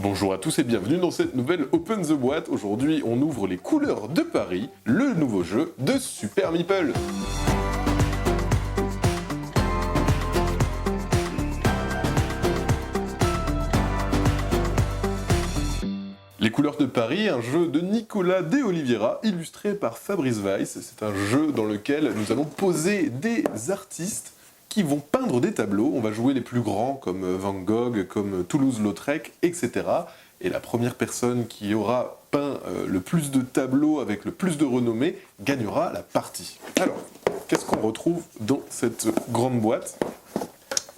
Bonjour à tous et bienvenue dans cette nouvelle Open the Boîte. Aujourd'hui, on ouvre les couleurs de Paris, le nouveau jeu de Super Meeple. Les couleurs de Paris, un jeu de Nicolas De Oliveira, illustré par Fabrice Weiss. C'est un jeu dans lequel nous allons poser des artistes qui vont peindre des tableaux. On va jouer les plus grands comme Van Gogh, comme Toulouse-Lautrec, etc. Et la première personne qui aura peint le plus de tableaux avec le plus de renommée gagnera la partie. Alors, qu'est-ce qu'on retrouve dans cette grande boîte?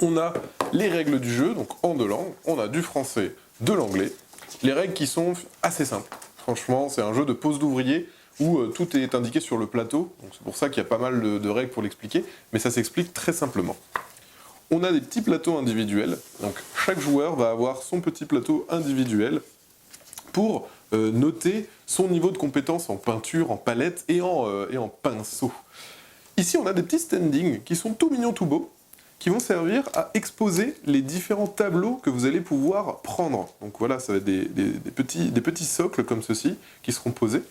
On a les règles du jeu, donc en deux langues. On a du français, de l'anglais. Les règles qui sont assez simples. Franchement, c'est un jeu de pose d'ouvrier où tout est indiqué sur le plateau. Donc c'est pour ça qu'il y a pas mal de règles pour l'expliquer, mais ça s'explique très simplement. On a des petits plateaux individuels. Donc chaque joueur va avoir son petit plateau individuel pour noter son niveau de compétence en peinture, en palette et en pinceau. Ici, on a des petits standings qui sont tout mignons, tout beaux, qui vont servir à exposer les différents tableaux que vous allez pouvoir prendre. Donc voilà, ça va être des petits socles comme ceci qui seront posés.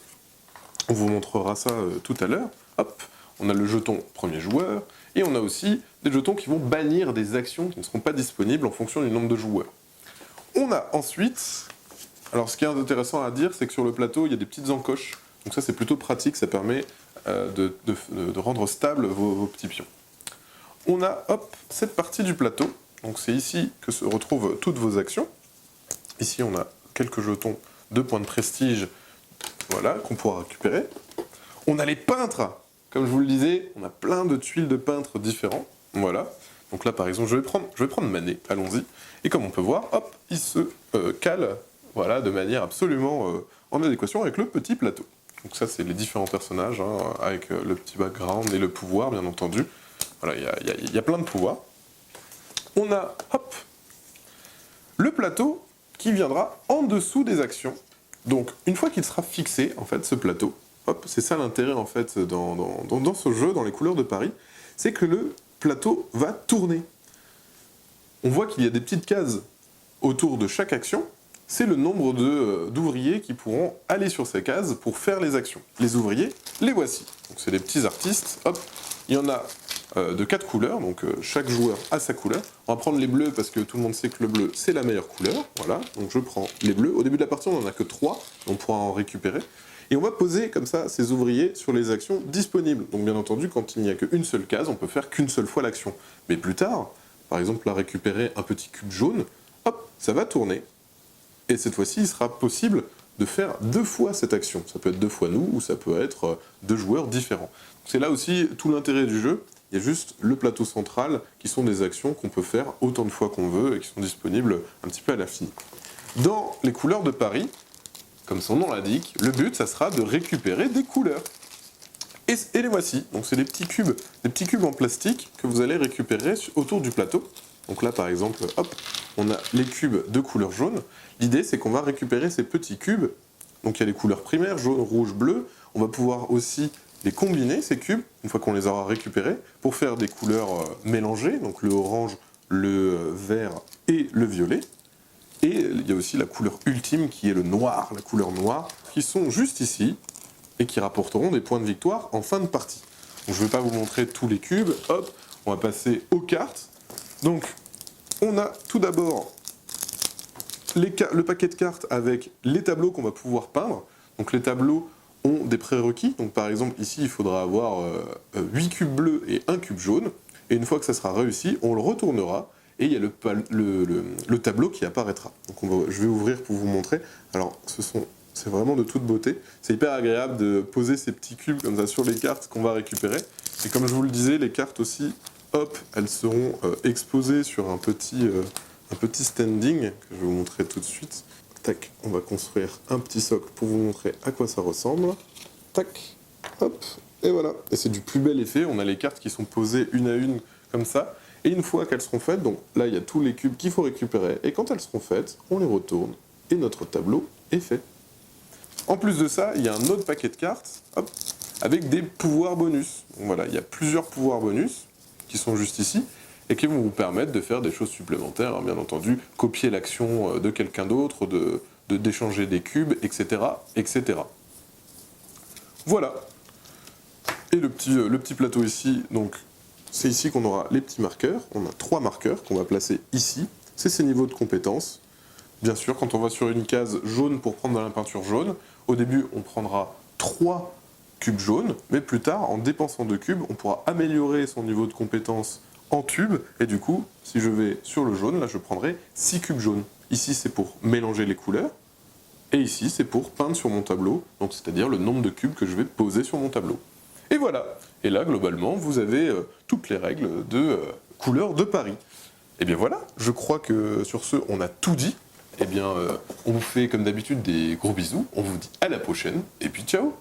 On vous montrera ça tout à l'heure. Hop, on a le jeton premier joueur, et on a aussi des jetons qui vont bannir des actions qui ne seront pas disponibles en fonction du nombre de joueurs. On a ensuite, alors ce qui est intéressant à dire, c'est que sur le plateau, il y a des petites encoches. Donc ça, c'est plutôt pratique, ça permet de rendre stable vos petits pions. On a, hop, cette partie du plateau. Donc c'est ici que se retrouvent toutes vos actions. Ici, on a quelques jetons de points de prestige, voilà, qu'on pourra récupérer. On a les peintres. Comme je vous le disais, on a plein de tuiles de peintres différents. Voilà. Donc là, par exemple, je vais prendre Manet. Allons-y. Et comme on peut voir, hop, il se cale, voilà, de manière absolument en adéquation avec le petit plateau. Donc ça, c'est les différents personnages, hein, avec le petit background et le pouvoir, bien entendu. Voilà, il y a plein de pouvoirs. On a, hop, le plateau qui viendra en dessous des actions. Donc, une fois qu'il sera fixé, en fait, ce plateau, hop, c'est ça l'intérêt, en fait, dans ce jeu, dans les couleurs de Paris, c'est que le plateau va tourner. On voit qu'il y a des petites cases autour de chaque action. C'est le nombre d'ouvriers qui pourront aller sur ces cases pour faire les actions. Les ouvriers, les voici. Donc, c'est des petits artistes, hop, il y en a de 4 couleurs, donc chaque joueur a sa couleur. On va prendre les bleus parce que tout le monde sait que le bleu c'est la meilleure couleur, voilà, donc je prends les bleus. Au début de la partie on n'en a que 3, on pourra en récupérer. Et on va poser comme ça ces ouvriers sur les actions disponibles. Donc bien entendu quand il n'y a qu'une seule case, on peut faire qu'une seule fois l'action. Mais plus tard, par exemple là récupérer un petit cube jaune, hop, ça va tourner. Et cette fois-ci il sera possible de faire 2 fois cette action. Ça peut être 2 fois nous ou ça peut être 2 joueurs différents. C'est là aussi tout l'intérêt du jeu. Il y a juste le plateau central qui sont des actions qu'on peut faire autant de fois qu'on veut et qui sont disponibles un petit peu à l'infini. Dans les couleurs de Paris, comme son nom l'indique, le but ça sera de récupérer des couleurs. Et les voici, donc c'est des petits cubes en plastique que vous allez récupérer autour du plateau. Donc là par exemple, hop, on a les cubes de couleur jaune. L'idée c'est qu'on va récupérer ces petits cubes, donc il y a les couleurs primaires, jaune, rouge, bleu. On va pouvoir aussi les combiner, ces cubes, une fois qu'on les aura récupérés, pour faire des couleurs mélangées, donc le orange, le vert et le violet. Et il y a aussi la couleur ultime qui est le noir, la couleur noire, qui sont juste ici et qui rapporteront des points de victoire en fin de partie. Donc, je ne vais pas vous montrer tous les cubes, hop, on va passer aux cartes. Donc on a tout d'abord le paquet de cartes avec les tableaux qu'on va pouvoir peindre. Donc les tableaux ont des prérequis, donc par exemple ici il faudra avoir 8 cubes bleus et 1 cube jaune, et une fois que ça sera réussi, on le retournera, et il y a le tableau qui apparaîtra. Donc je vais ouvrir pour vous montrer. Alors c'est vraiment de toute beauté, c'est hyper agréable de poser ces petits cubes comme ça sur les cartes qu'on va récupérer, et comme je vous le disais, les cartes aussi, hop, elles seront exposées sur un petit standing, que je vais vous montrer tout de suite. Tac, on va construire un petit socle pour vous montrer à quoi ça ressemble. Tac, hop, et voilà. Et c'est du plus bel effet, on a les cartes qui sont posées une à une comme ça. Et une fois qu'elles seront faites, donc là il y a tous les cubes qu'il faut récupérer. Et quand elles seront faites, on les retourne et notre tableau est fait. En plus de ça, il y a un autre paquet de cartes, hop, avec des pouvoirs bonus. Donc voilà, il y a plusieurs pouvoirs bonus qui sont juste ici. et qui vont vous permettre de faire des choses supplémentaires, hein, bien entendu, copier l'action de quelqu'un d'autre, d'échanger des cubes, etc., etc. Voilà. Et le petit plateau ici, donc c'est ici qu'on aura les petits marqueurs. On a 3 marqueurs qu'on va placer ici. C'est ces niveaux de compétences. Bien sûr, quand on va sur une case jaune pour prendre de la peinture jaune, au début on prendra 3 cubes jaunes, mais plus tard, en dépensant 2 cubes, on pourra améliorer son niveau de compétence en tube, et du coup, si je vais sur le jaune, là je prendrai 6 cubes jaunes. Ici c'est pour mélanger les couleurs, et ici c'est pour peindre sur mon tableau, donc c'est-à-dire le nombre de cubes que je vais poser sur mon tableau. Et voilà. Et là, globalement, vous avez toutes les règles de couleur de Paris. Et bien voilà, je crois que sur ce, on a tout dit. Eh bien, on vous fait comme d'habitude des gros bisous, on vous dit à la prochaine, et puis ciao!